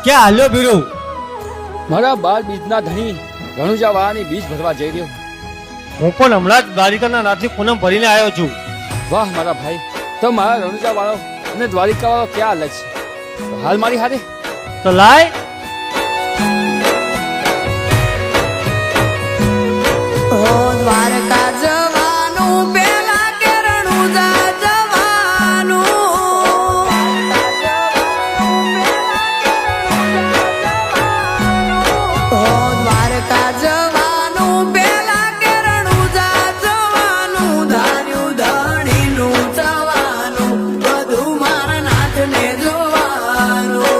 ક્યાં હાલ્યો બીડું? મારા બાર બીજના ધણી રણુજા વાળાની બીજ ભરવા જઈ રહ્યો. હું પણ હમણાં જ દ્વારિકાના નાથની પૂનમ ભરીને આવ્યો છું. વાહ મારા ભાઈ, તો મારા રણુજા વાળો અને દ્વારિકા વાળો ક્યાં અલગ છે? તો હાલ મારી હારે તો લાય. દ્વારકા જવાનું પેલા કે રણુજા જવાનું. દ્વારકા જવાનું પેલા કે રણુજા જવાનું. ધાર્યું ધણીનું જવાનું, બધું મારા નાથને જોવાનું.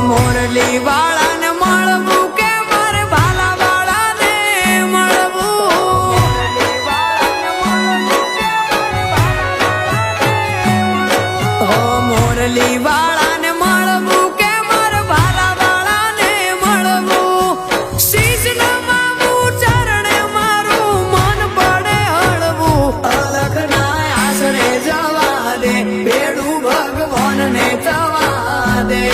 મોરલી વાળાને મળવું કે મારે ભાલા વાળાને મળવું. મોરલી વાળાને મળવું કે મારે ભાલા વાળાને મળવું. શીશ નમાવું ચરણે મારું મન પડે હળવું. અલખના આશરે જવા દે, બેડું ભગવાનને જવા દે.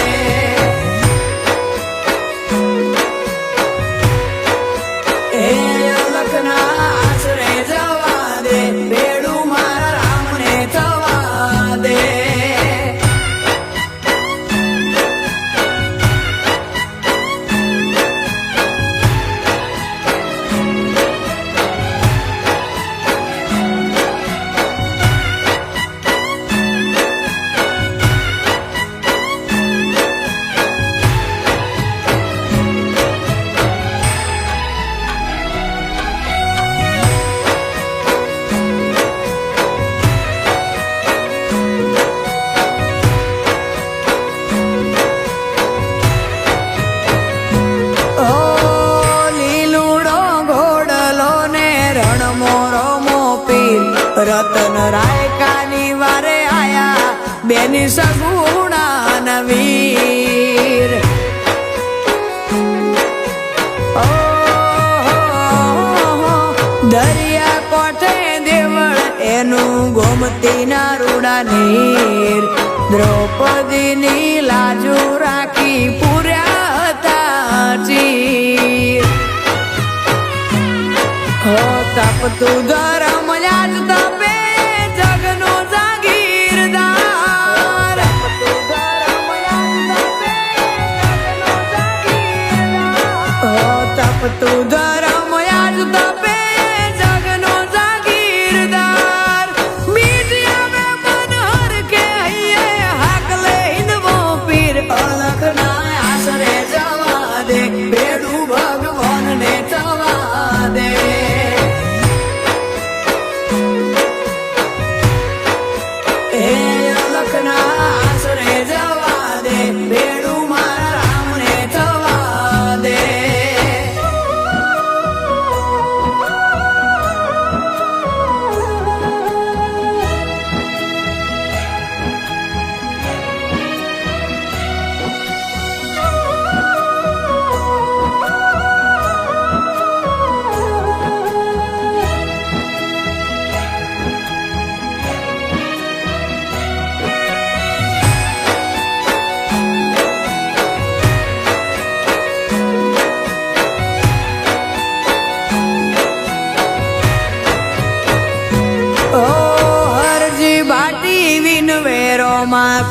રતન રાયકાની વારે આયા બેની સગુણા નવીર. દરિયા કોઠે દેવળ એનું ગોમતી ના રૂડા નીર. દ્રૌપદીની લાજુ રાખી પૂર્યા હતા ચીર. તપતું ધરમ યાદ તપે જગનો જાગીરદાર. તપતું ધરમ યાદ તપે જગનો જાગીરદાર. બીજ આવે મન હર કે હૈયે હાકલે હિંદવો પીર. અલખના આશરે જવા દે, બેડું ભગવાનને જવા દે.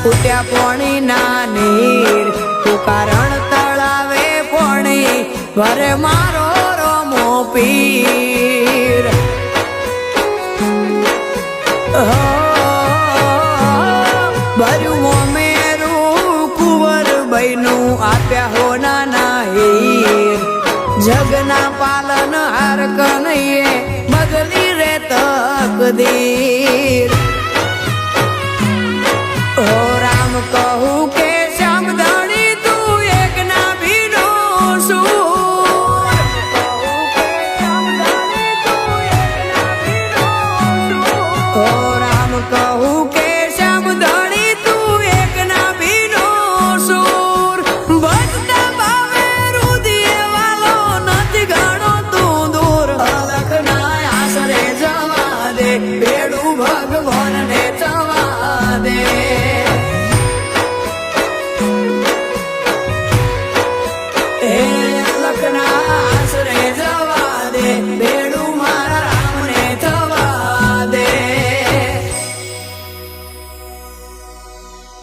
કુટ્યા પોણી ના નીર. તુકારણ તળાવે પોણી વરે મારો રોમો પીર. ભર્યું મોમેરું કુંવર બૈનું આપ્યા હો નાના હીર. જગના પાલન હાર કનૈયે બદલી રે તકદીર. રામ કહું કે શ્યામ ધણી તું એક ના ભીનો શું. રામ કહું